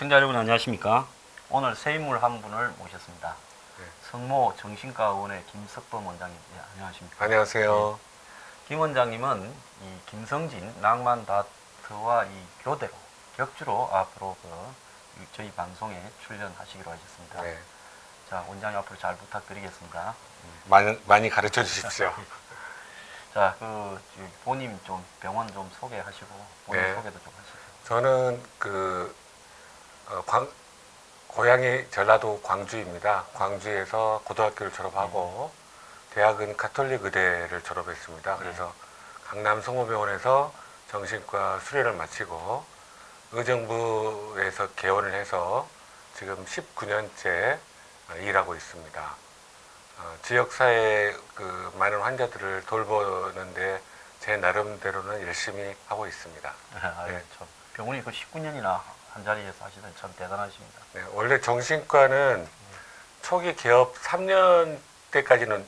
시청자 여러분 안녕하십니까? 오늘 새 인물 한 분을 모셨습니다. 네. 성모 정신과 의원의 김석범 원장님, 네, 안녕하십니까? 안녕하세요. 네. 김 원장님은 이 김성진 낭만 다트와 이 교대로 격주로 앞으로 저희 방송에 출연하시기로 하셨습니다. 네. 자, 원장님 앞으로 잘 부탁드리겠습니다. 많이 가르쳐 주십시오. 자, 본인 좀 병원 좀 소개하시고 본인 네. 소개도 좀 하시죠. 저는 고향이 전라도 광주입니다. 광주에서 고등학교를 졸업하고 대학은 가톨릭 의대를 졸업했습니다. 그래서 강남 성모병원에서 정신과 수련을 마치고 의정부에서 개원을 해서 지금 19년째 일하고 있습니다. 지역사회 많은 환자들을 돌보는데 제 나름대로는 열심히 하고 있습니다. 네. 병원이 19년이나 한 자리에서 하시다니 참 대단하십니다. 네, 원래 정신과는 초기 개업 3년 때까지는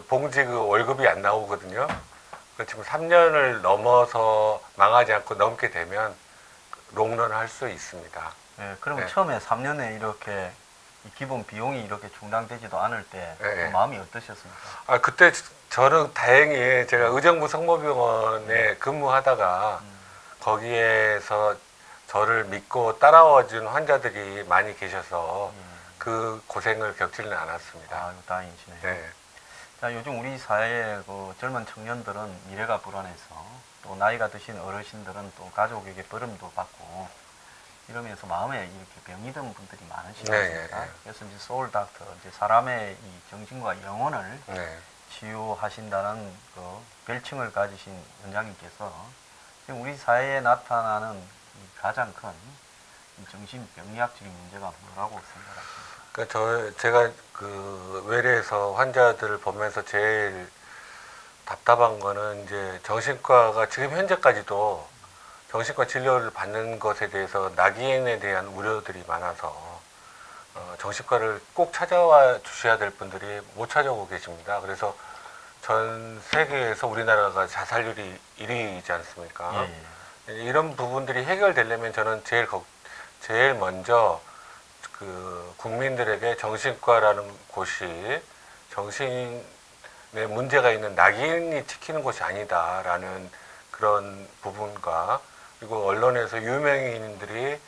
봉직 월급이 안 나오거든요. 그렇지만 3년을 넘어서 망하지 않고 넘게 되면 롱런을 할 수 있습니다. 네, 그러면 네. 처음에 3년에 이렇게 이 기본 비용이 이렇게 중단되지도 않을 때 네. 마음이 어떠셨습니까? 그때 저는 다행히 제가 의정부 성모병원에 근무하다가 거기에서 저를 믿고 따라와 준 환자들이 많이 계셔서 그 고생을 겪지는 않았습니다. 아, 다행이시네요. 네. 자, 요즘 우리 사회의 젊은 청년들은 미래가 불안해서 또 나이가 드신 어르신들은 또 가족에게 버림도 받고 이러면서 마음에 이렇게 병이 든 분들이 많으시지 않습니까? 네, 네. 그래서 이제 소울 닥터, 이제 사람의 이 정신과 영혼을 네. 치유하신다는 별칭을 가지신 원장님께서 지금 우리 사회에 나타나는 이 가장 큰 정신병리학적인 문제가 뭐라고 생각하십니까? 제가 외래에서 환자들을 보면서 제일 답답한 거는 이제 정신과가 지금 현재까지도 정신과 진료를 받는 것에 대해서 낙인에 대한 우려들이 많아서 정신과를 꼭 찾아와 주셔야 될 분들이 못 찾아오고 계십니다. 그래서 전 세계에서 우리나라가 자살률이 1위이지 않습니까? 예. 이런 부분들이 해결되려면 저는 제일 먼저 국민들에게 정신과라는 곳이 정신에 문제가 있는 낙인이 찍히는 곳이 아니다라는 그런 부분과 그리고 언론에서 유명인들이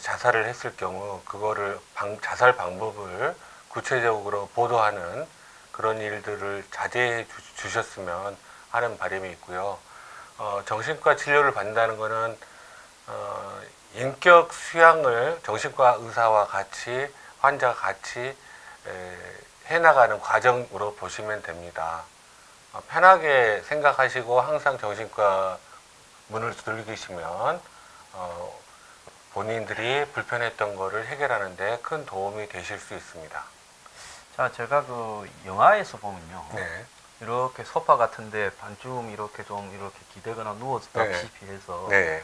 자살을 했을 경우 그거를 자살 방법을 구체적으로 보도하는 그런 일들을 자제해 주셨으면 하는 바람이 있고요. 정신과 진료를 받는다는 것은 인격 수양을 정신과 의사와 같이 환자가 같이 해나가는 과정으로 보시면 됩니다. 편하게 생각하시고 항상 정신과 문을 두들기시면 본인들이 불편했던 거를 해결하는 데 큰 도움이 되실 수 있습니다. 자, 제가 영화에서 보면요. 네. 이렇게 소파 같은데 반쯤 이렇게 기대거나 누워다시피 해서 네.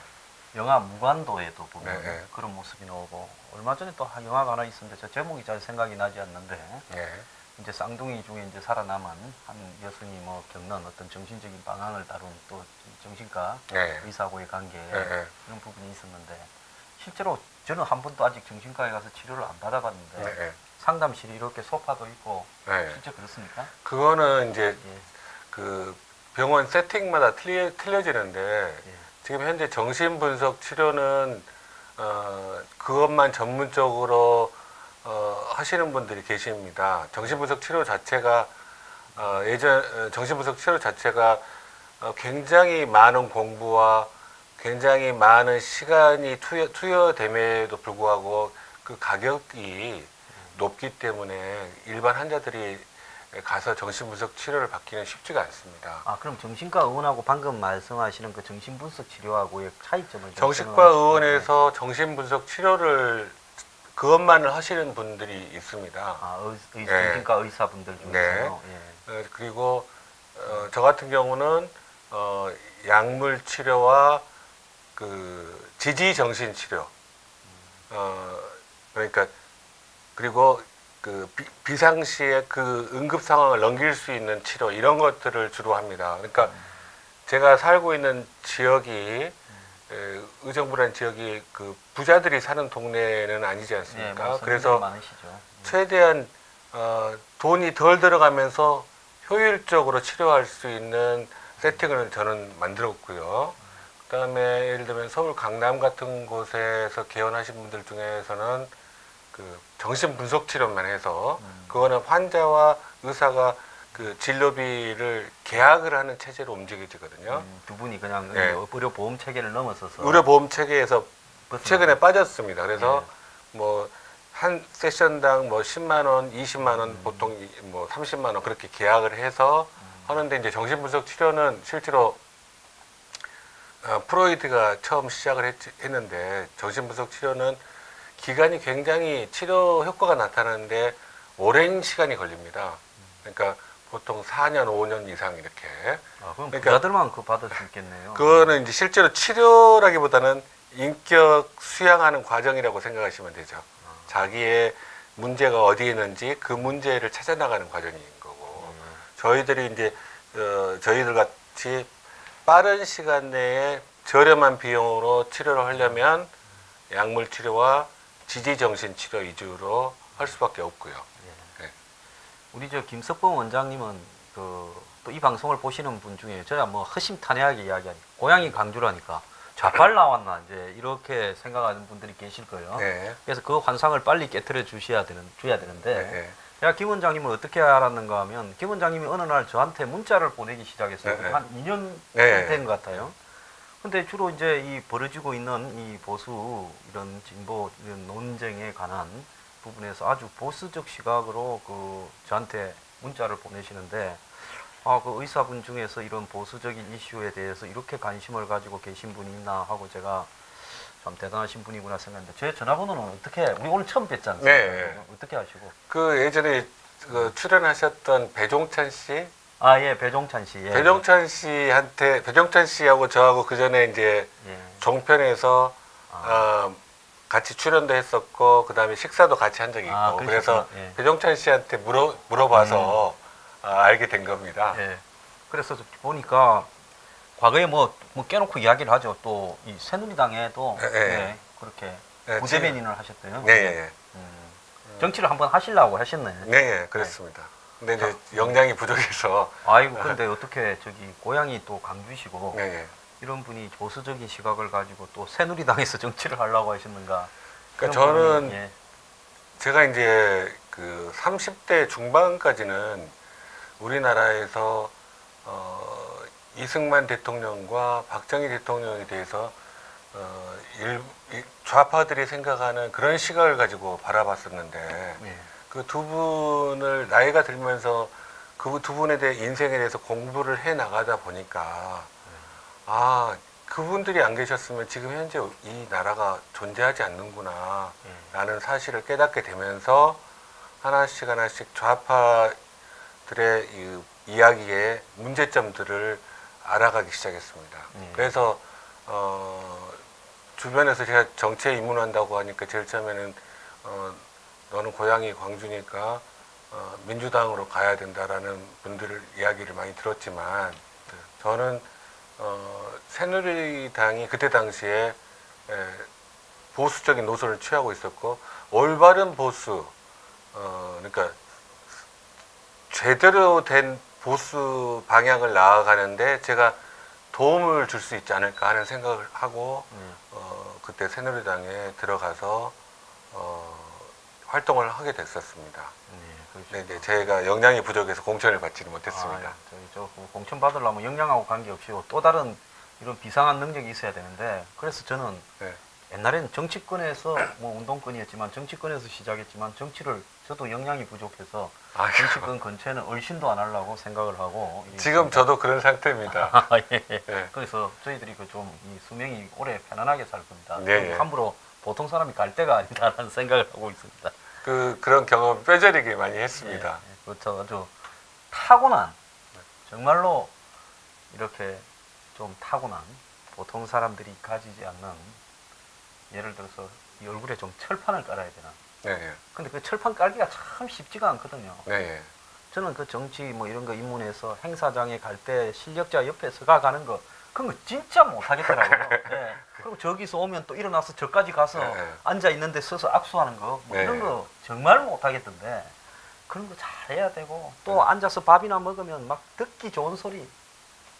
영화 무간도에도 보면 네. 그런 모습이 나오고 얼마 전에 또 영화가 하나 있었는데 저 제목이 잘 생각이 나지 않는데 네. 이제 쌍둥이 중에 이제 살아남은 한 여성이 겪는 어떤 정신적인 방황을 다룬 또 정신과 네. 의사하고의 관계 네. 이런 부분이 있었는데 실제로 저는 한 번도 아직 정신과에 가서 치료를 안 받아봤는데 네. 상담실이 이렇게 소파도 있고 네. 진짜 그렇습니까? 그거는 이제 예. 병원 세팅마다 틀려지는데 예. 지금 현재 정신분석 치료는 그것만 전문적으로 하시는 분들이 계십니다. 정신분석 치료 자체가 정신분석 치료 자체가 굉장히 많은 공부와 굉장히 많은 시간이 투여됨에도 불구하고 그 가격이 높기 때문에 일반 환자들이 가서 정신분석 치료를 받기는 쉽지가 않습니다. 아, 그럼 정신과 의원하고 방금 말씀하시는 그 정신분석 치료하고의 차이점을 정신과 의원에서 정신분석 치료를 그것만을 하시는 분들이 있습니다. 정신과 의사분들 중에서요. 네. 그리고 저 같은 경우는 약물 치료와 지지 정신 치료, 그러니까 그리고 비상시에 응급 상황을 넘길 수 있는 치료 이런 것들을 주로 합니다. 그러니까 제가 살고 있는 지역이 의정부라는 지역이 그 부자들이 사는 동네는 아니지 않습니까? 뭐 그래서 많으시죠. 최대한 돈이 덜 들어가면서 효율적으로 치료할 수 있는 세팅을 저는 만들었고요. 그다음에 예를 들면 서울 강남 같은 곳에서 개원하신 분들 중에서는 그 정신 분석 치료만 해서 그거는 환자와 의사가 그 진료비를 계약을 하는 체제로 움직여지거든요. 두 분이 그냥 네. 의료보험 체계를 넘어서서 의료보험 체계에서 벗어나- 최근에 빠졌습니다. 그래서 예. 뭐 한 세션당 뭐 10만 원, 20만 원, 보통 뭐 30만 원 그렇게 계약을 해서 하는데 이제 정신분석 치료는 실제로 프로이드가 처음 시작을 했는데 정신분석 치료는 기간이 굉장히 치료 효과가 나타나는데 오랜 시간이 걸립니다. 그러니까 보통 4년, 5년 이상 이렇게. 그럼 그러니까 부자들만 그 받을 수 있겠네요. 그거는 이제 실제로 치료라기보다는 인격 수양하는 과정이라고 생각하시면 되죠. 자기의 문제가 어디에 있는지 그 문제를 찾아나가는 과정인 거고 저희들이 이제 저희들 같이 빠른 시간 내에 저렴한 비용으로 치료를 하려면 약물 치료와 지지정신 치료 위주로 할 수밖에 없고요. 우리 저 김석범 원장님은 그 또 이 방송을 보시는 분 중에 저야 뭐 허심탄회하게 이야기하니 고향이 강주라니까 좌팔 나왔나 이제 이렇게 생각하는 분들이 계실 거예요. 네. 그래서 그 환상을 빨리 깨트려 줘야 되는데 네. 제가 김 원장님을 어떻게 알았는가 하면 김 원장님이 어느 날 저한테 문자를 보내기 시작했어요. 네. 한 2년 네. 된 것 같아요. 근데 주로 이제 이 벌어지고 있는 이 보수 이런 진보 이런 논쟁에 관한 부분에서 아주 보수적 시각으로 그 저한테 문자를 보내시는데 그 의사분 중에서 이런 보수적인 이슈에 대해서 이렇게 관심을 가지고 계신 분이 있나 하고 제가 참 대단하신 분이구나 생각했는데 제 전화번호는 어떻게 우리 오늘 처음 뵀지 않습니까? 네. 어떻게 하시고? 그 예전에 그 출연하셨던 배종찬 씨, 예, 배종찬 씨. 예. 배종찬 씨하고 저하고 그 전에 이제 예. 종편에서 같이 출연도 했었고 그 다음에 식사도 같이 한 적이 있고 그래서 예. 배종찬 씨한테 물어봐서 알게 된 겁니다. 예. 그래서 보니까 과거에 뭐 깨놓고 이야기를 하죠. 또 이 새누리당에도 예, 예. 예, 그렇게 예, 부대변인을 하셨대요. 네, 예. 정치를 한번 하시려고 하셨네. 네, 예, 그렇습니다. 근데 이제 역량이 부족해서 아이고 근데 어떻게 저기 고향이 또 강주시고 네, 예. 이런 분이 보수적인 시각을 가지고 또 새누리당에서 정치를 하려고 하셨는가? 그러니까 그런 저는 부분이, 예. 제가 이제 그 30대 중반까지는 우리나라에서 이승만 대통령과 박정희 대통령에 대해서 좌파들이 생각하는 그런 시각을 가지고 바라봤었는데 예. 그 두 분을 나이가 들면서 그 두 분에 대해 인생에 대해서 공부를 해 나가다 보니까 그분들이 안 계셨으면 지금 현재 이 나라가 존재하지 않는구나 라는 사실을 깨닫게 되면서 하나씩 좌파들의 이 이야기의 문제점들을 알아가기 시작했습니다. 그래서 주변에서 제가 정치에 입문한다고 하니까 제일 처음에는 너는 고향이 광주니까 민주당으로 가야 된다라는 분들을 이야기를 많이 들었지만 저는 새누리당이 그때 당시에 보수적인 노선을 취하고 있었고 올바른 보수 그러니까 제대로 된 보수 방향을 나아가는데 제가 도움을 줄 수 있지 않을까 하는 생각을 하고 그때 새누리당에 들어가서 활동을 하게 됐었습니다. 네, 제가 역량이 부족해서 공천을 받지는 못했습니다. 저 공천 받으려면 역량하고 관계없이 또 다른 이런 비상한 능력이 있어야 되는데 그래서 저는 옛날에는 정치권에서 뭐 운동권이었지만 정치권에서 시작했지만 정치를 저도 역량이 부족해서 정치권 근처에는 얼씬도 안 하려고 생각을 하고 지금 저도 그런 상태입니다. 예. 그래서 저희들이 좀 이 수명이 오래 편안하게 살 겁니다. 네. 함부로 보통 사람이 갈 데가 아니다라는 생각을 하고 있습니다. 그런 경험 뼈저리게 많이 했습니다. 그렇죠. 아주 타고난 정말로 이렇게 좀 타고난 보통 사람들이 가지지 않는 예를 들어서 이 얼굴에 좀 철판을 깔아야 되나. 네. 근데 그 철판 깔기가 참 쉽지가 않거든요. 네. 저는 그 정치 뭐 이런 거 입문해서 행사장에 갈 때 실력자 옆에 서가 가는 거 그런 거 진짜 못 하겠더라고요. 예. 그리고 저기서 오면 또 일어나서 저까지 가서 네. 앉아 있는데 서서 악수하는 거, 뭐 네. 이런 거 정말 못 하겠던데 그런 거 잘해야 되고 또 앉아서 밥이나 먹으면 막 듣기 좋은 소리,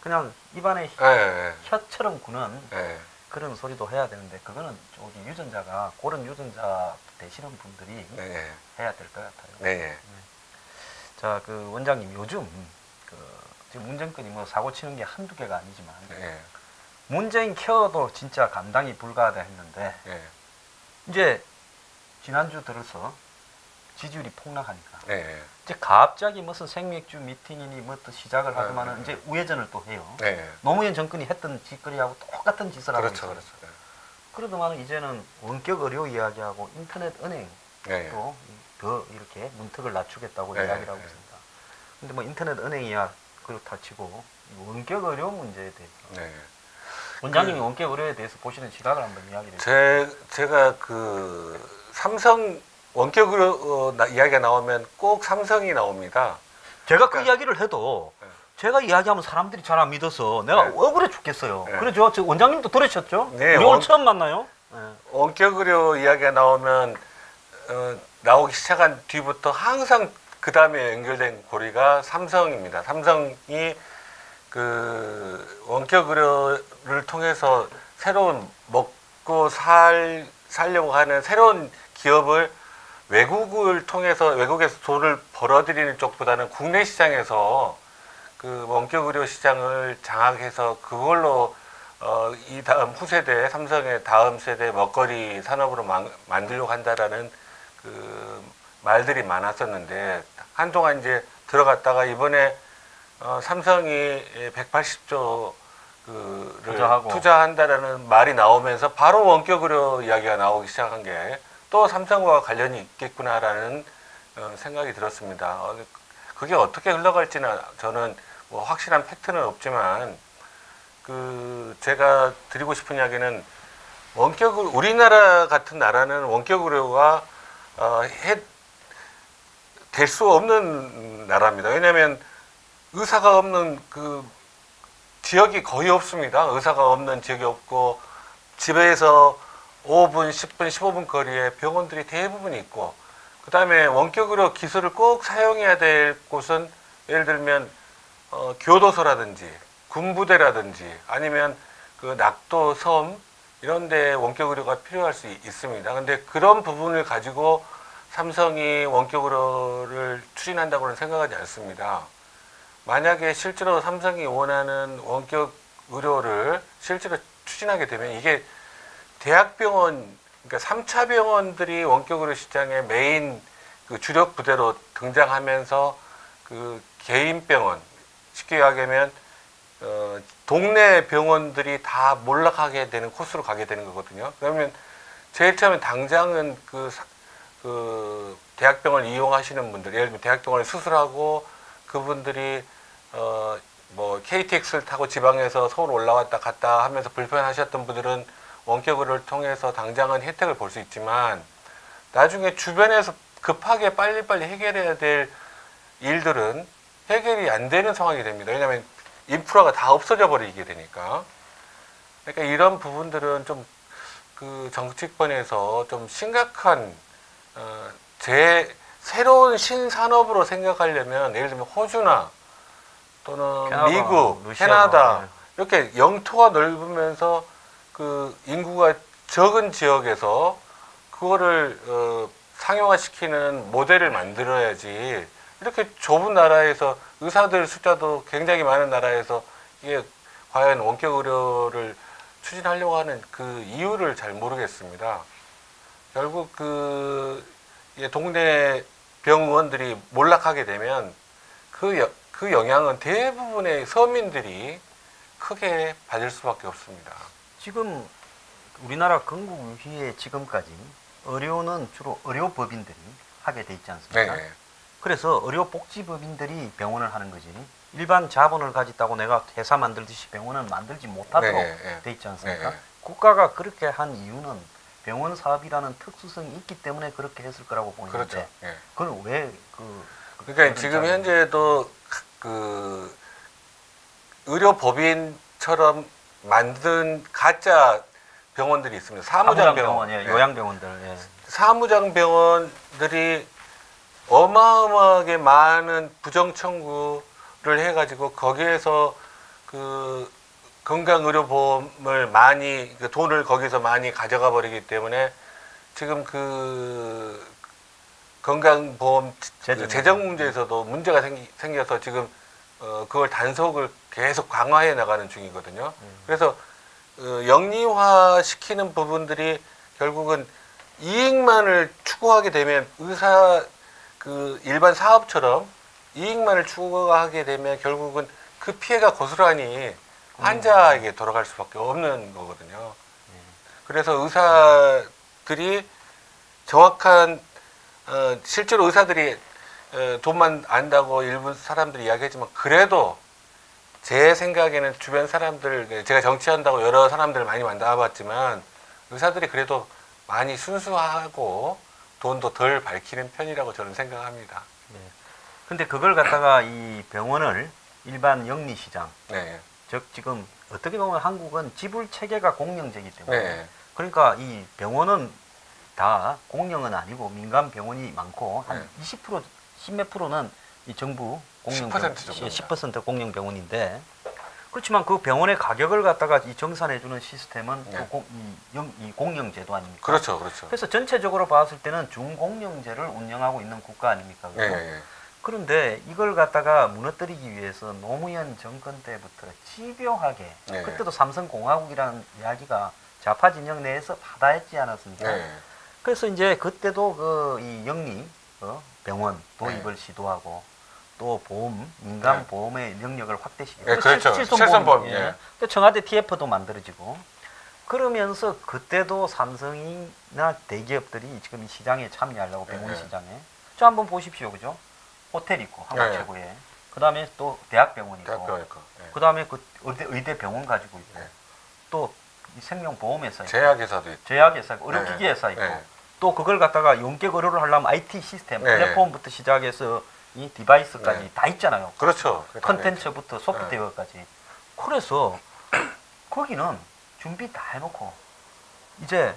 그냥 입안에 네. 혀처럼 구는 네. 그런 소리도 해야 되는데 그거는 저기 유전자가 그런 유전자 되시는 분들이 네. 해야 될 것 같아요. 네. 자, 그 원장님 요즘 그 지금 문정권이 뭐 사고 치는 게 한두 개가 아니지만 네. 문재인 케어도 진짜 감당이 불가하다 했는데 네. 이제 지난주 들어서 지지율이 폭락하니까 네. 이제 갑자기 무슨 생맥주 미팅이니 뭐 또 시작을 하더만은 이제 우회전을 또 해요. 네. 노무현 정권이 했던 짓거리하고 똑같은 짓을 하고 그렇죠. 있어요. 그렇죠. 네. 그러더만은 이제는 원격 의료 이야기하고 인터넷 은행도 네. 더 이렇게 문턱을 낮추겠다고 네. 이야기를 하고 네. 있습니다. 근데 뭐 인터넷 은행이야 그렇다 치고 원격 의료 문제에 대해서 네. 원장님이 원격 의료에 대해서 보시는 시각을 한번 이야기를 해주세요. 제가 그 삼성 원격으로 이야기가 나오면 꼭 삼성이 나옵니다. 제가 그 그러니까- 이야기를 해도 네. 제가 이야기하면 사람들이 잘 안 믿어서 내가 네. 억울해 죽겠어요. 네. 그래죠? 저 원장님도 들으셨죠? 네, 우리 오늘 처음 만나요? 네. 원격으로 이야기가 나오면 나오기 시작한 뒤부터 항상 그 다음에 연결된 고리가 삼성입니다. 삼성이 그 원격 의료를 통해서 새로운 먹고 살려고 하는 새로운 기업을 외국을 통해서 외국에서 돈을 벌어들이는 쪽보다는 국내 시장에서 그 원격 의료 시장을 장악해서 그걸로 이 다음 후세대 삼성의 다음 세대 먹거리 산업으로 만들려고 한다라는 그 말들이 많았었는데 한동안 이제 들어갔다가 이번에 삼성이 180조 를 투자한다라는 말이 나오면서 바로 원격 의료 이야기가 나오기 시작한 게 또 삼성과 관련이 있겠구나라는 생각이 들었습니다. 그게 어떻게 흘러갈지는 저는 뭐 확실한 팩트는 없지만 그 제가 드리고 싶은 이야기는 우리나라 같은 나라는 원격 의료가 될 수 없는 나라입니다. 왜냐하면 의사가 없는 그 지역이 거의 없습니다. 의사가 없는 지역이 없고 집에서 5분, 10분, 15분 거리에 병원들이 대부분 있고 그 다음에 원격으로 기술을 꼭 사용해야 될 곳은 예를 들면 교도소라든지 군부대라든지 아니면 그 낙도 섬 이런 데 원격 의료가 필요할 수 있습니다. 근데 그런 부분을 가지고 삼성이 원격 의료를 추진한다고는 생각하지 않습니다. 만약에 실제로 삼성이 원하는 원격 의료를 실제로 추진하게 되면 이게 대학병원, 그러니까 3차 병원들이 원격 의료 시장의 메인 그 주력 부대로 등장하면서 그 개인 병원, 쉽게 얘기하면 동네 병원들이 다 몰락하게 되는 코스로 가게 되는 거거든요. 그러면 제일 처음에 당장은 그 대학병원을 이용하시는 분들, 예를 들면 대학병원에 수술하고 그분들이 뭐 KTX를 타고 지방에서 서울 올라왔다 갔다 하면서 불편하셨던 분들은 원격 의료를 통해서 당장은 혜택을 볼 수 있지만 나중에 주변에서 급하게 빨리빨리 해결해야 될 일들은 해결이 안 되는 상황이 됩니다. 왜냐하면 인프라가 다 없어져 버리게 되니까. 그러니까 이런 부분들은 좀 그 정치권에서 좀 심각한 새로운 신산업으로 생각하려면 예를 들면 호주나 또는 캐나다, 미국, 러시아, 캐나다 이렇게 영토가 넓으면서 그 인구가 적은 지역에서 그거를 상용화시키는 모델을 만들어야지 이렇게 좁은 나라에서 의사들 숫자도 굉장히 많은 나라에서 이게 과연 원격 의료를 추진하려고 하는 그 이유를 잘 모르겠습니다. 결국 그 동네 병원들이 몰락하게 되면 그 영향은 대부분의 서민들이 크게 받을 수밖에 없습니다. 지금 우리나라 건국이후에 지금까지 의료는 주로 의료법인들이 하게 돼 있지 않습니까? 네. 그래서 의료복지법인들이 병원을 하는 거지 일반 자본을 가졌다고 내가 회사 만들듯이 병원은 만들지 못하도록 네. 돼 있지 않습니까? 네. 국가가 그렇게 한 이유는 병원 사업이라는 특수성이 있기 때문에 그렇게 했을 거라고 보는데 그렇죠. 네. 그건 왜 그러니까 지금 현재도 그 의료법인처럼 만든 가짜 병원들이 있습니다. 사무장 병원, 예, 요양병원들. 예. 사무장 병원들이 어마어마하게 많은 부정 청구를 해가지고 거기에서 그 건강의료보험을 많이 그 돈을 거기서 많이 가져가 버리기 때문에 지금 그 건강보험 재정 문제에서도 문제가 생겨서 지금 그걸 단속을 계속 강화해 나가는 중이거든요. 그래서 영리화 시키는 부분들이 결국은 이익만을 추구하게 되면 그 일반 사업처럼 이익만을 추구하게 되면 결국은 그 피해가 고스란히 환자에게 돌아갈 수밖에 없는 거거든요. 그래서 의사들이 정확한 실제로 의사들이 돈만 안다고 일부 사람들이 이야기하지만 그래도 제 생각에는 주변 사람들 제가 정치한다고 여러 사람들을 많이 만나봤지만 의사들이 그래도 많이 순수하고 돈도 덜 밝히는 편이라고 저는 생각합니다. 네. 근데 그걸 갖다가 이 병원을 일반 영리시장, 네. 즉 지금 어떻게 보면 한국은 지불 체계가 공영제이기 때문에 네. 그러니까 이 병원은 다 공영은 아니고 민간 병원이 많고 한 20% 10몇 프로는 이 정부 공영 10% 정도 10% 공영 병원인데 그렇지만 그 병원의 가격을 갖다가 이 정산해 주는 시스템은 네. 이 공영제도 아닙니까? 그렇죠, 그렇죠. 그래서 전체적으로 봤을 때는 중공영제를 운영하고 있는 국가 아닙니까? 네. 그죠? 네. 그런데 이걸 갖다가 무너뜨리기 위해서 노무현 정권 때부터 집요하게 네. 그때도 삼성공화국이라는 이야기가 좌파 진영 내에서 바다했지 않았습니까? 네. 그래서 이제 그때도 그 이 영리 병원 도입을 네. 시도하고 또 보험 민간 네. 보험의 영역을 확대시키고 네, 그렇죠. 실손보험 예. 또 청와대 TF도 만들어지고 그러면서 그때도 삼성이나 대기업들이 지금 이 시장에 참여하려고 병원 네. 시장에 저 한번 보십시오, 그죠? 호텔 있고 한국 네. 최고에 그 다음에 또 대학병원 있고 대학병원이니까. 네. 그 다음에 그 의대 병원 가지고 있고 네. 또 생명보험회사 있고 제약회사도 있고. 제약회사 있고 의료기기회사 네. 있고 네. 또 그걸 갖다가 용격 의료를 하려면 IT 시스템 네. 플랫폼부터 시작해서 이 디바이스까지 네. 다 있잖아요. 그렇죠. 컨텐츠부터 소프트웨어까지. 그래서 거기는 준비 다 해놓고 이제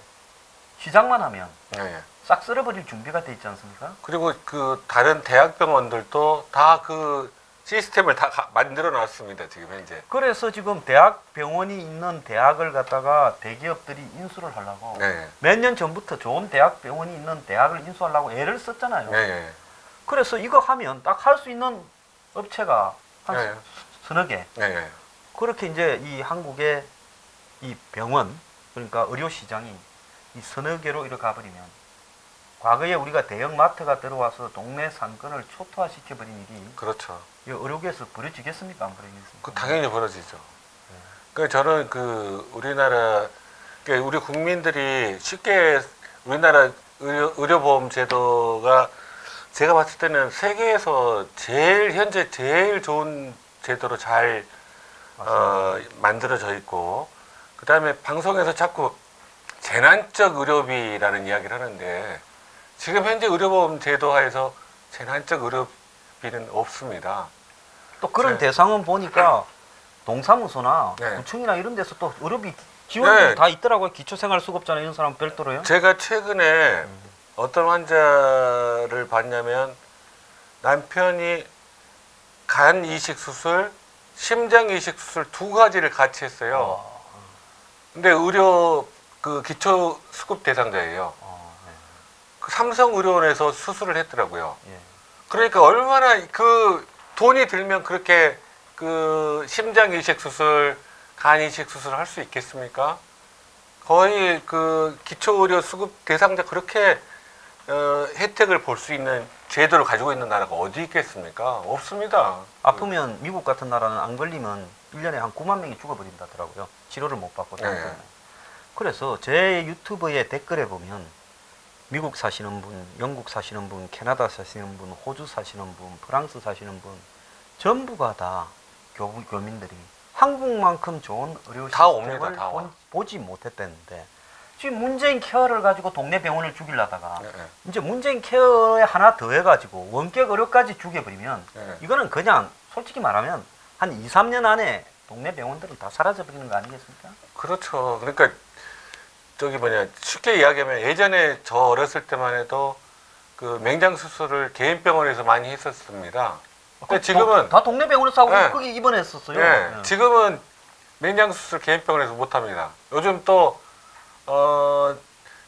시작만 하면 네. 싹 쓸어버릴 준비가 돼 있지 않습니까? 그리고 그 다른 대학병원들도 다 그 시스템을 다 만들어 놨습니다. 지금 현재. 그래서 지금 대학병원이 있는 대학을 갖다가 대기업들이 인수를 하려고 네. 몇 년 전부터 좋은 대학병원이 있는 대학을 인수하려고 애를 썼잖아요. 네. 그래서 이거 하면 딱 할 수 있는 업체가 한 네. 서너 개. 네. 그렇게 이제 이 한국의 이 병원, 그러니까 의료 시장이 이 서너 개로 이렇게 가버리면 과거에 우리가 대형 마트가 들어와서 동네 상권을 초토화시켜버린 일이 그렇죠. 이 의료계에서 벌어지겠습니까? 안 벌어지겠습니까? 그 당연히 벌어지죠. 그 저는 우리나라 우리 국민들이 쉽게 우리나라 의료보험 제도가 제가 봤을 때는 세계에서 현재 제일 좋은 제도로 잘 만들어져 있고 그 다음에 방송에서 자꾸 재난적 의료비라는 이야기를 하는데 지금 현재 의료보험 제도 하에서 재난적 의료비는 없습니다. 또 그런 대상은 보니까 동사무소나 네. 구청이나 이런 데서 또 의료비 지원도 네. 다 있더라고요. 기초생활수급자나 이런 사람 별도로요. 제가 최근에 어떤 환자를 봤냐면 남편이 간 이식 수술, 심장 이식 수술 두 가지를 같이 했어요. 근데 의료 그 기초 수급 대상자예요. 네. 그 삼성의료원에서 수술을 했더라고요. 예. 그러니까 얼마나 그 돈이 들면 그렇게 그 심장 이식 수술, 간 이식 수술을 할 수 있겠습니까? 거의 그 기초의료 수급 대상자 그렇게 혜택을 볼 수 있는 제도를 가지고 있는 나라가 어디 있겠습니까? 없습니다. 아프면 미국 같은 나라는 안 걸리면 1년에 한 9만 명이 죽어버린다더라고요. 치료를 못 받고. 네. 그래서 제 유튜브에 댓글에 보면 미국 사시는 분, 영국 사시는 분, 캐나다 사시는 분, 호주 사시는 분, 프랑스 사시는 분 전부가 다 교민들이 한국만큼 좋은 의료 다 시스템을 옵니다. 다 와. 보지 못했다는데 지금 문재인 케어를 가지고 동네 병원을 죽이려다가 네. 이제 문재인 케어에 하나 더 해가지고 원격 의료까지 죽여버리면 네. 이거는 그냥 솔직히 말하면 한 2, 3년 안에 동네 병원들은 다 사라져버리는 거 아니겠습니까? 그렇죠. 그러니까 저기 뭐냐 쉽게 이야기하면 예전에 저 어렸을 때만 해도 그 맹장 수술을 개인 병원에서 많이 했었습니다. 근데 지금은 다 동네 병원에서 하고 네. 거기 입원했었어요. 네, 네. 지금은 맹장 수술 개인 병원에서 못 합니다. 요즘 또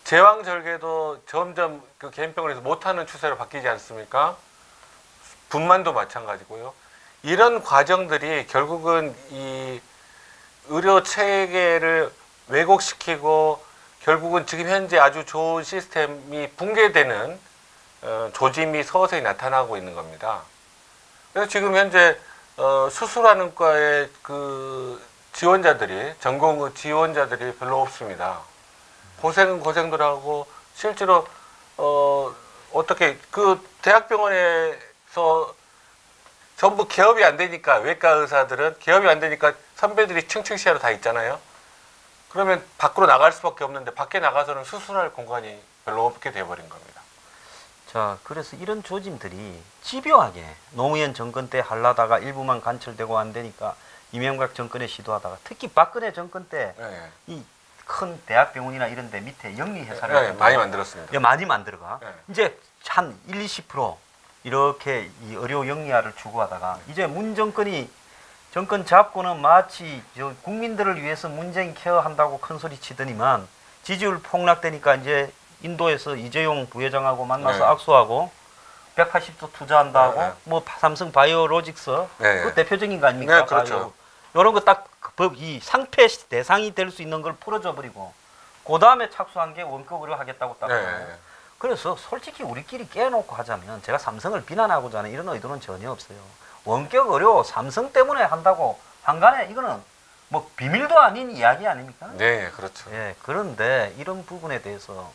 제왕절개도 점점 그 개인 병원에서 못 하는 추세로 바뀌지 않습니까? 분만도 마찬가지고요. 이런 과정들이 결국은 이 의료 체계를 왜곡시키고 결국은 지금 현재 아주 좋은 시스템이 붕괴되는 조짐이 서서히 나타나고 있는 겁니다. 그래서 지금 현재 수술하는 과의 그 지원자들이 전공 지원자들이 별로 없습니다. 고생은 고생들 하고 실제로 어떻게 그 대학병원에서 전부 개업이 안 되니까 외과 의사들은 개업이 안 되니까 선배들이 층층 시야로 다 있잖아요. 그러면 밖으로 나갈 수밖에 없는데 밖에 나가서는 수술할 공간이 별로 없게 돼버린 겁니다. 자, 그래서 이런 조짐들이 집요하게 노무현 정권 때 하려다가 일부만 관철되고 안 되니까 이명박 정권에 시도하다가 특히 박근혜 정권 때 이 큰 대학병원이나 이런 데 밑에 영리회사를 많이 만들었습니다. 많이 만들어가. 네. 이제 한 1, 20% 이렇게 이 의료 영리화를 추구하다가 이제 문 정권이 정권 잡고는 마치 국민들을 위해서 문재인 케어한다고 큰 소리 치더니만 지지율 폭락되니까 이제 인도에서 이재용 부회장하고 만나서 네. 악수하고 180조 투자한다고 네. 뭐 삼성 바이오로직스 네. 그 대표적인 거 아닙니까? 네, 그렇죠. 이런 거 딱 이 상패 대상이 될 수 있는 걸 풀어줘 버리고 그 다음에 착수한 게 원격으로 하겠다고 딱. 네. 그래서 솔직히 우리끼리 깨놓고 하자면 제가 삼성을 비난하고자 하는 이런 의도는 전혀 없어요. 원격 의료 삼성 때문에 한다고 한간에 이거는 뭐 비밀도 아닌 이야기 아닙니까? 네, 그렇죠. 예, 그런데 이런 부분에 대해서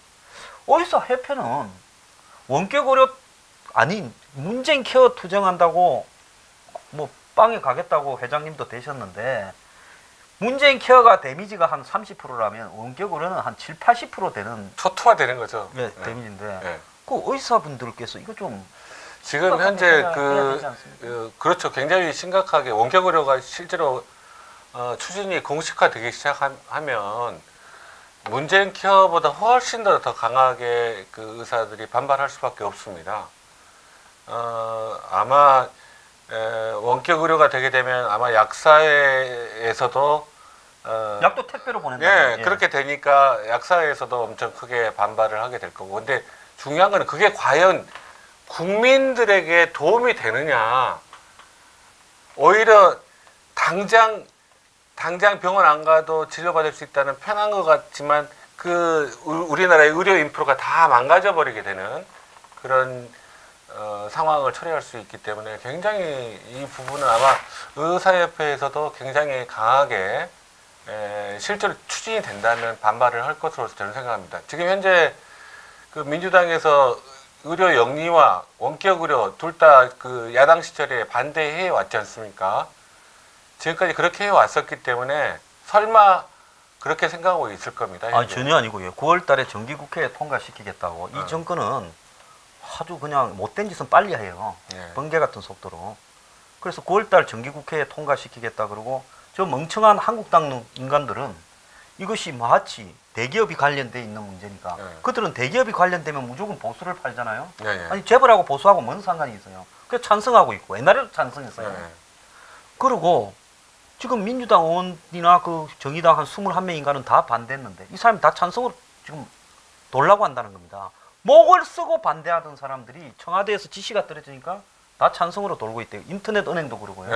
어디서 협회는 원격 의료 아니 문재인 케어 투쟁한다고 뭐 빵에 가겠다고 회장님도 되셨는데 문재인 케어가 데미지가 한 30%라면 원격 의료는 한 7, 80% 되는 초토화되는 거죠. 네, 데미지인데 네. 그 의사분들께서 이거 좀 지금 현재 해야 되지 않습니까? 그렇죠. 굉장히 심각하게 원격 의료가 실제로 추진이 공식화되기 시작하면 문재인 케어보다 훨씬 더 강하게 그 의사들이 반발할 수밖에 없습니다. 아마 원격 의료가 되게 되면 아마 약사에서도 약도 택배로 보낸다. 예, 그렇게 되니까 약사에서도 엄청 크게 반발을 하게 될 거고. 근데 중요한 건 그게 과연 국민들에게 도움이 되느냐. 오히려 당장 병원 안 가도 진료받을 수 있다는 편한 것 같지만 그 우리나라의 의료 인프라가 다 망가져 버리게 되는 그런 상황을 처리할 수 있기 때문에 굉장히 이 부분은 아마 의사협회에서도 굉장히 강하게 실제로 추진이 된다면 반발을 할 것으로 저는 생각합니다. 지금 현재 그 민주당에서 의료 영리화, 원격 의료 둘 다 그 야당 시절에 반대해 왔지 않습니까? 지금까지 그렇게 해왔었기 때문에 설마 그렇게 생각하고 있을 겁니다. 아니 전혀 아니고요. 9월 달에 정기국회에 통과시키겠다고. 이 정권은 아주 그냥 못된 짓은 빨리 해요. 예. 번개 같은 속도로. 그래서 9월 달 정기국회에 통과시키겠다 그러고 저 멍청한 한국당 인간들은 이것이 마치 대기업이 관련돼 있는 문제니까 그들은 대기업이 관련되면 무조건 보수를 팔잖아요. 아니 재벌하고 보수하고 뭔 상관이 있어요. 그래서 찬성하고 있고 옛날에도 찬성했어요. 그리고 지금 민주당 의원이나 그 정의당 한 21명인가는 다 반대했는데 이 사람이 다 찬성으로 지금 돌라고 한다는 겁니다. 목을 쓰고 반대하던 사람들이 청와대에서 지시가 떨어지니까 다 찬성으로 돌고 있대요. 인터넷 은행도 그러고요.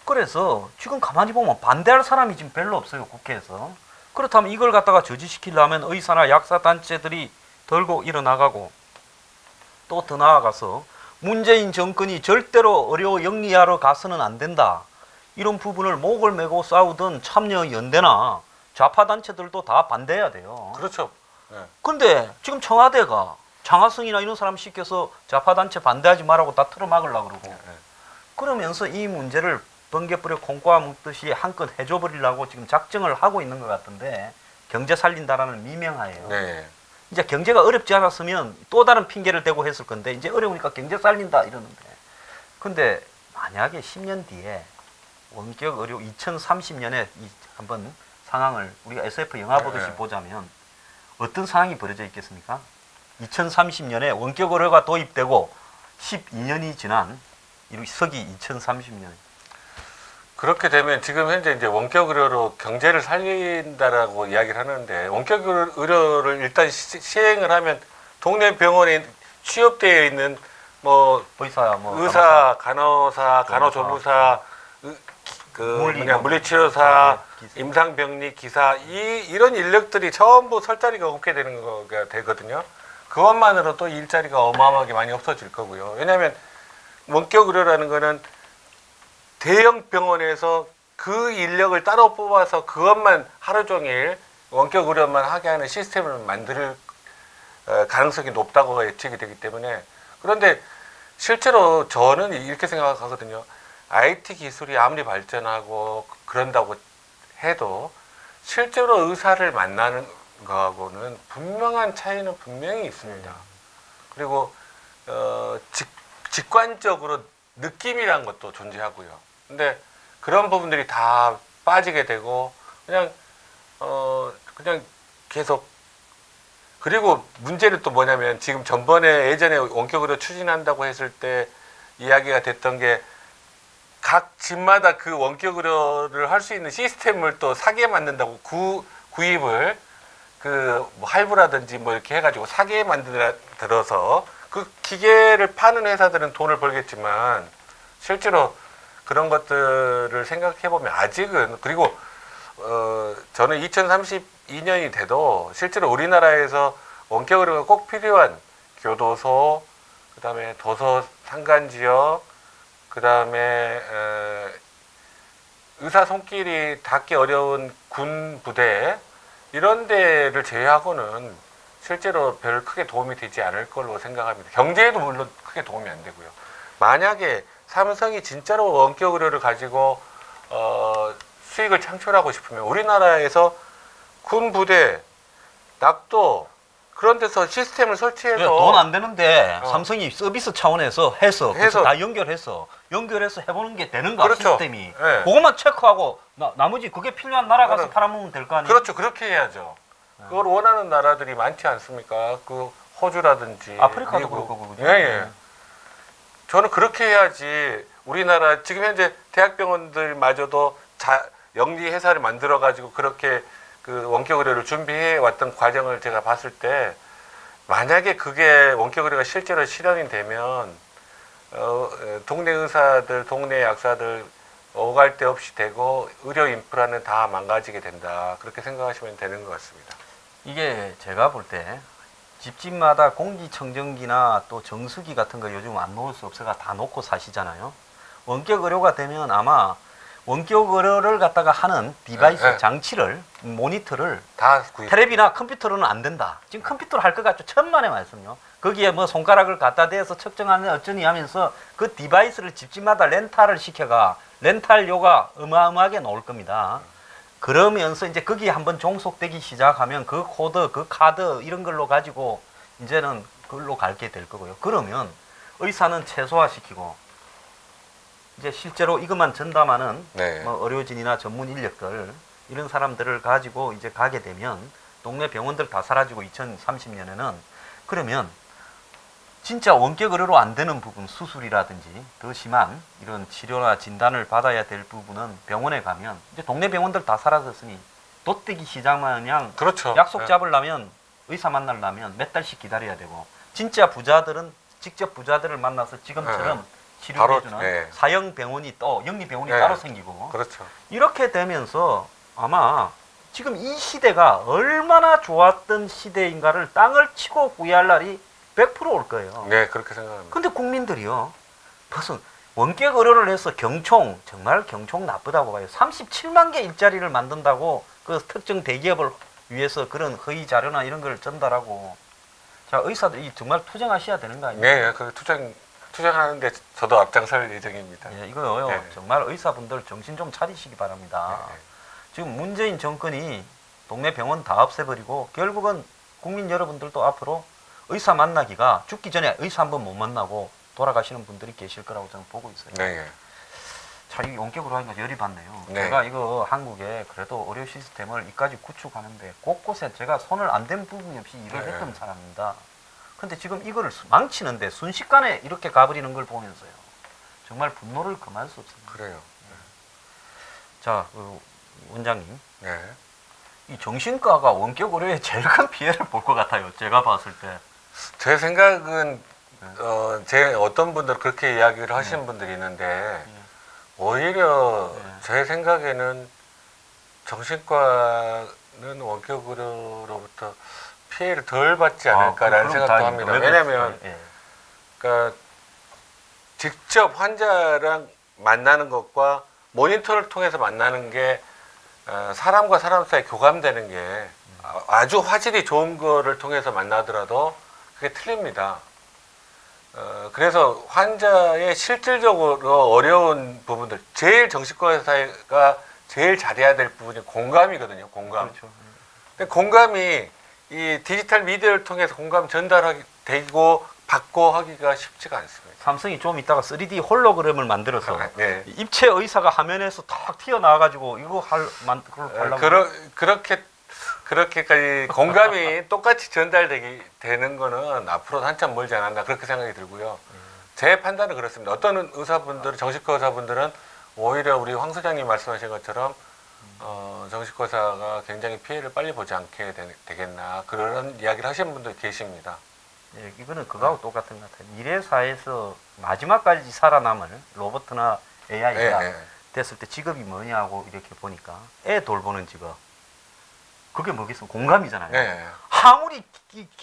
그래서 지금 가만히 보면 반대할 사람이 지금 별로 없어요. 국회에서. 그렇다면 이걸 갖다가 저지시키려면 의사나 약사 단체들이 들고 일어나가고 또 더 나아가서 문재인 정권이 절대로 의료 영리하러 가서는 안 된다. 이런 부분을 목을 메고 싸우던 참여연대나 좌파 단체들도 다 반대해야 돼요. 그렇죠. 근데 지금 청와대가 장하성이나 이런 사람 시켜서 좌파 단체 반대하지 말라고 다 틀어막으려고 그러고 그러면서 이 문제를 번개불에 콩과 묻듯이 한껏 해줘 버리려고 지금 작정을 하고 있는 것 같은데 경제 살린다라는 미명하에요. 이제 경제가 어렵지 않았으면 또 다른 핑계를 대고 했을 건데 이제 어려우니까 경제 살린다 이러는데 근데 만약에 10년 뒤에 원격 의료 2030년에 한번 상황을 우리가 SF 영화 보듯이 네. 보자면 어떤 상황이 벌어져 있겠습니까? 2030년에 원격 의료가 도입되고 12년이 지난 서기 2030년. 그렇게 되면 지금 현재 이제 원격 의료로 경제를 살린다라고 이야기를 하는데 원격 의료를 일단 시행을 하면 동네 병원에 취업되어 있는 뭐 의사, 의사, 간호사, 간호조무사, 물리치료사, 기사. 임상병리 기사 이런 인력들이 전부 설 자리가 없게 되는 거가 되거든요. 그것만으로 또 일자리가 어마어마하게 많이 없어질 거고요. 왜냐하면 원격 의료라는 거는 대형 병원에서 그 인력을 따로 뽑아서 그것만 하루 종일 원격 의료만 하게 하는 시스템을 만들 가능성이 높다고 예측이 되기 때문에 그런데 실제로 저는 이렇게 생각하거든요. IT 기술이 아무리 발전하고 그런다고 해도 실제로 의사를 만나는 거하고는 분명한 차이는 분명히 있습니다. 그리고 직관적으로 느낌이란 것도 존재하고요. 근데 그런 부분들이 다 빠지게 되고 그냥 계속 그리고 문제는 또 뭐냐면 지금 전번에 예전에 원격으로 추진한다고 했을 때 이야기가 됐던 게 각 집마다 그 원격 의료를 할 수 있는 시스템을 또 사게 만든다고 구입을 뭐 할부라든지 뭐 이렇게 해가지고 사게 만들어서 그 기계를 파는 회사들은 돈을 벌겠지만 실제로 그런 것들을 생각해 보면 아직은 그리고 저는 2032년이 돼도 실제로 우리나라에서 원격 의료가 꼭 필요한 교도소, 그다음에 도서 상간지역, 그다음에 의사 손길이 닿기 어려운 군 부대 이런 데를 제외하고는 실제로 별 크게 도움이 되지 않을 걸로 생각합니다. 경제에도 물론 크게 도움이 안 되고요. 만약에 삼성이 진짜로 원격 의료를 가지고 수익을 창출하고 싶으면 우리나라에서 군 부대, 낙도 그런 데서 시스템을 설치해서 돈 안 되는데 삼성이 서비스 차원에서 해서 다 연결해서 해보는 게 되는가 그렇죠. 시스템이 네. 그것만 체크하고 나머지 그게 필요한 나라 가서 팔아먹으면 될 거 아니에요? 그렇죠. 그렇게 해야죠. 그걸 원하는 나라들이 많지 않습니까? 그 호주라든지 아프리카도 미국. 그렇고 그죠? 예, 예. 저는 그렇게 해야지 우리나라 지금 현재 대학병원들마저도 영리 회사를 만들어 가지고 그렇게 그 원격 의료를 준비해 왔던 과정을 제가 봤을 때 만약에 그게 원격 의료가 실제로 실현이 되면 동네 의사들, 동네 약사들 오갈 데 없이 되고 의료 인프라는 다 망가지게 된다. 그렇게 생각하시면 되는 것 같습니다. 이게 제가 볼 때 집집마다 공기청정기나 또 정수기 같은 거 요즘 안 놓을 수 없어가 다 놓고 사시잖아요. 원격 의료가 되면 아마 원격 의료를 갖다가 하는 디바이스 장치를 모니터를 다 구입. 텔레비나 컴퓨터로는 안 된다. 지금 컴퓨터로 할 것 같죠. 천만의 말씀요. 거기에 뭐 손가락을 갖다 대서 측정하는 어쩌니 하면서 그 디바이스를 집집마다 렌탈을 시켜가 렌탈료가 어마어마하게 나올 겁니다. 그러면서 이제 거기에 한번 종속되기 시작하면 그 코드, 그 카드 이런 걸로 가지고 이제는 그걸로 갈게 될 거고요. 그러면 의사는 최소화시키고 이제 실제로 이것만 전담하는 네. 뭐 의료진이나 전문 인력들 이런 사람들을 가지고 이제 가게 되면 동네 병원들 다 사라지고 2030년에는 그러면 진짜 원격 의료로 안 되는 부분 수술이라든지 더 심한 이런 치료나 진단을 받아야 될 부분은 병원에 가면 이제 동네 병원들 다 사라졌으니 돗대기 시장 마냥 그렇죠. 약속 네. 잡으려면 의사 만나려면 몇 달씩 기다려야 되고 진짜 부자들은 직접 부자들을 만나서 지금처럼 치료해주는 바로, 네. 사형 병원이 또 영리 병원이 네. 따로 생기고 그렇죠. 이렇게 되면서 아마 지금 이 시대가 얼마나 좋았던 시대인가를 땅을 치고 구애할 날이 100%올 거예요. 네, 그렇게 생각합니다. 근데 국민들이요. 무슨 원격 의료를 해서 경총, 정말 경총 나쁘다고 봐요. 37만 개 일자리를 만든다고 그 특정 대기업을 위해서 그런 허위 자료나 이런 걸 전달하고 자, 의사들이 정말 투쟁하셔야 되는 거 아니에요? 네, 그 투쟁하는데 저도 앞장설 예정입니다. 예, 이거요. 네. 정말 의사분들 정신 좀 차리시기 바랍니다. 네. 지금 문재인 정권이 동네 병원 다 없애버리고 결국은 국민 여러분들도 앞으로 의사 만나기가 죽기 전에 의사 한 번 못 만나고 돌아가시는 분들이 계실 거라고 저는 보고 있어요. 네. 자, 이 원격으로 하니까 열이 받네요. 네. 제가 이거 한국에 그래도 의료 시스템을 이까지 구축하는데 곳곳에 제가 손을 안 댄 부분이 없이 일을 네. 했던 사람입니다. 근데 지금 이거를 망치는데 순식간에 이렇게 가버리는 걸 보면서요. 정말 분노를 금할 수 없습니다. 그래요. 자, 원장님. 네. 이 정신과가 원격 의료에 제일 큰 피해를 볼 것 같아요. 제가 봤을 때. 제 생각은 제 어떤 분들 그렇게 이야기를 하시는 분들이 있는데 오히려 제 생각에는 정신과는 원격 의료로부터 피해를 덜 받지 않을까라는 생각도 합니다. 왜냐하면 그러니까 직접 환자랑 만나는 것과 모니터를 통해서 만나는 게 사람과 사람 사이 교감되는 게 아주 화질이 좋은 거를 통해서 만나더라도 그게 틀립니다. 그래서 환자의 실질적으로 어려운 부분들, 제일 정신과 의사가 제일 잘해야 될 부분이 공감이거든요. 공감. 그렇죠. 근데 공감이 이 디지털 미디어를 통해서 공감 전달하기 되고 받고 하기가 쉽지가 않습니다. 삼성이 좀 이따가 3D 홀로그램을 만들어서 네. 입체 의사가 화면에서 탁 튀어나와가지고 이거 하려고 그렇게까지 공감이 똑같이 전달되는 거는 앞으로 한참 멀지 않았나 그렇게 생각이 들고요. 제 판단은 그렇습니다. 어떤 의사분들은 정신과 의사분들은 오히려 우리 황 소장님 말씀하신 것처럼 정신과 의사가 굉장히 피해를 빨리 보지 않게 되겠나 그런 이야기를 하시는 분도 계십니다. 예, 이거는 그거하고 똑같은 것 같아요. 미래 사회에서 마지막까지 살아남을 로봇이나 AI가 됐을 때 직업이 뭐냐고 이렇게 보니까 애 돌보는 직업. 그게 뭐겠습니까? 공감이잖아요. 네. 아무리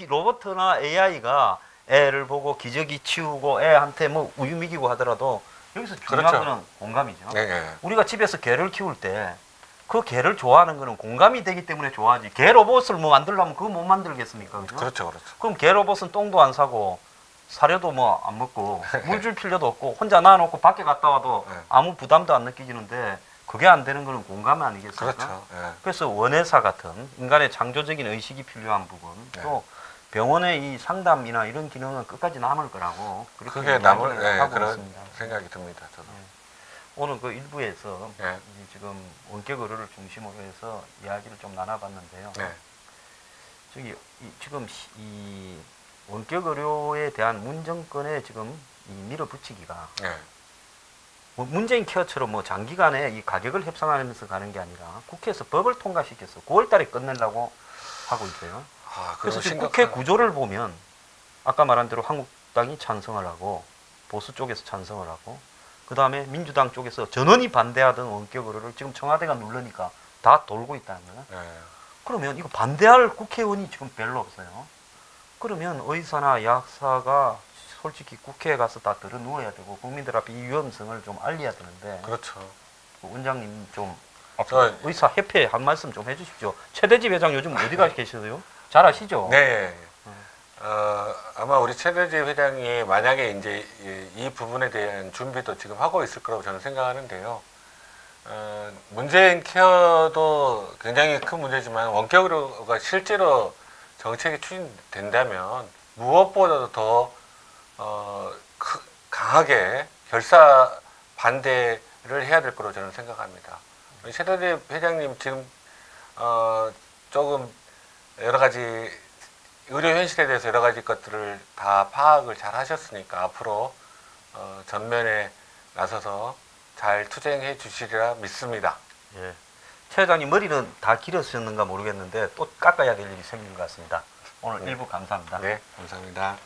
로봇이나 AI가 애를 보고 기저귀 치우고 애한테 뭐 우유 먹이고 하더라도 여기서 중요한 그렇죠. 거는 공감이죠. 네. 우리가 집에서 개를 키울 때 그 개를 좋아하는 거는 공감이 되기 때문에 좋아하지. 개 로봇을 뭐 만들려면 그거 못 만들겠습니까? 그죠? 그렇죠. 그렇죠. 그럼 개 로봇은 똥도 안 사고 사료도 뭐 안 먹고 물 줄 필요도 없고 혼자 놔놓고 밖에 갔다 와도 아무 부담도 안 느끼지는데 그게 안 되는 거는 공감 아니겠습니까? 그렇죠. 그래서 원예사 같은 인간의 창조적인 의식이 필요한 부분 또 병원의 이 상담이나 이런 기능은 끝까지 남을 거라고 그게 남을 하고 그런 있습니다. 생각이 듭니다. 저도. 오늘 그 일부에서 네. 지금 원격 의료를 중심으로 해서 이야기를 좀 나눠봤는데요. 네. 지금 이 원격 의료에 대한 문정권에 지금 이 밀어붙이기가 네. 문재인 케어처럼 뭐 장기간에 이 가격을 협상하면서 가는 게 아니라 국회에서 법을 통과시켜서 9월달에 끝내려고 하고 있어요. 그래서 지금 국회 구조를 보면 아까 말한 대로 한국당이 찬성을 하고 보수 쪽에서 찬성을 하고 그 다음에 민주당 쪽에서 전원이 반대하던 원격 의료를 지금 청와대가 누르니까 다 돌고 있다는 거예요. 네. 그러면 이거 반대할 국회의원이 지금 별로 없어요. 그러면 의사나 약사가 솔직히 국회에 가서 다 들어 누워야 되고 국민들 앞에 이 위험성을 좀 알려야 되는데 그렇죠. 원장님 좀 의사 협회 한 말씀 좀 해주십시오. 최대집 회장 요즘 어디가 계셔요? 잘 아시죠? 네. 아마 우리 최대집 회장이 만약에 이제 이 부분에 대한 준비도 지금 하고 있을 거라고 저는 생각하는데요. 문재인 케어도 굉장히 큰 문제지만 원격 의료가 실제로 정책이 추진된다면 무엇보다도 더 강하게 결사 반대를 해야 될 거라고 저는 생각합니다. 최대집 회장님 지금 조금 여러 가지 의료 현실에 대해서 여러 가지 것들을 다 파악을 잘 하셨으니까 앞으로 전면에 나서서 잘 투쟁해 주시리라 믿습니다. 예. 최 회장님 머리는 다 길었었는가 모르겠는데 또 깎아야 될 일이 생긴 것 같습니다. 오늘 일부 감사합니다. 네, 감사합니다.